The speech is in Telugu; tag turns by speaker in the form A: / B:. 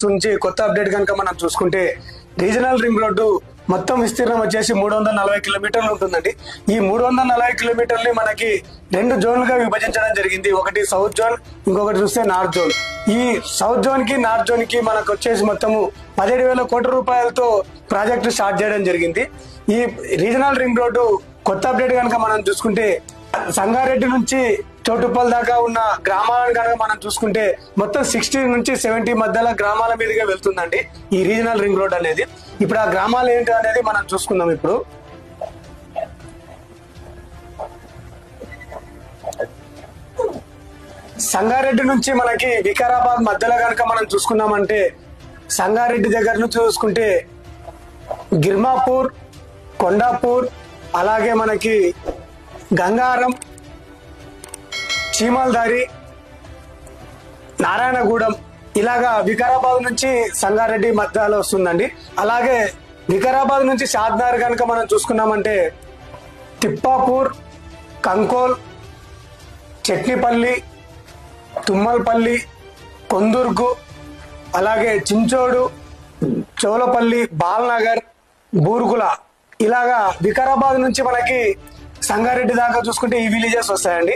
A: నుంచి కొత్త అప్డేట్ కనుక మనం చూసుకుంటే రీజనల్ రింగ్ రోడ్డు మొత్తం విస్తీర్ణం వచ్చేసి 340 కిలోమీటర్లు ఉంటుందండి. ఈ 340 కిలోమీటర్ని మనకి 2 జోన్లుగా విభజించడం జరిగింది. ఒకటి సౌత్ జోన్, ఇంకొకటి చూస్తే నార్త్ జోన్. ఈ సౌత్ జోన్ కి నార్త్ జోన్ కి మనకు వచ్చేసి మొత్తము 17,000 కోట్ల రూపాయలతో ప్రాజెక్టు స్టార్ట్ చేయడం జరిగింది. ఈ రీజనల్ రింగ్ రోడ్డు కొత్త అప్డేట్ కనుక మనం చూసుకుంటే సంగారెడ్డి నుంచి చోటుప్పల్ దాకా ఉన్న గ్రామాలను కనుక మనం చూసుకుంటే మొత్తం 60 నుంచి 70 మధ్యలో గ్రామాల మీదుగా వెళ్తుందండి ఈ రీజనల్ రింగ్ రోడ్ అనేది. ఇప్పుడు ఆ గ్రామాలు ఏంటి అనేది మనం చూసుకుందాం. ఇప్పుడు సంగారెడ్డి నుంచి మనకి వికారాబాద్ మధ్యలో కనుక మనం చూసుకున్నామంటే సంగారెడ్డి దగ్గర నుంచి చూసుకుంటే గిర్మాపూర్, కొండాపూర్, అలాగే మనకి గంగారం, చీమల్దారి, నారాయణగూడెం ఇలాగా వికారాబాద్ నుంచి సంగారెడ్డి మధ్యలో వస్తుందండి. అలాగే వికారాబాద్ నుంచి షాద్నగర్ కనుక మనం చూసుకున్నామంటే తిప్పాపూర్, కంకోల్, చట్నిపల్లి, తుమ్మల్పల్లి, కొందుర్గు, అలాగే చించోడు, చోలపల్లి, బాల్నగర్, బూర్గుల ఇలాగా వికారాబాద్ నుంచి మనకి సంగారెడ్డి దాకా చూసుకుంటే ఈ విలేజెస్ వస్తాయండి.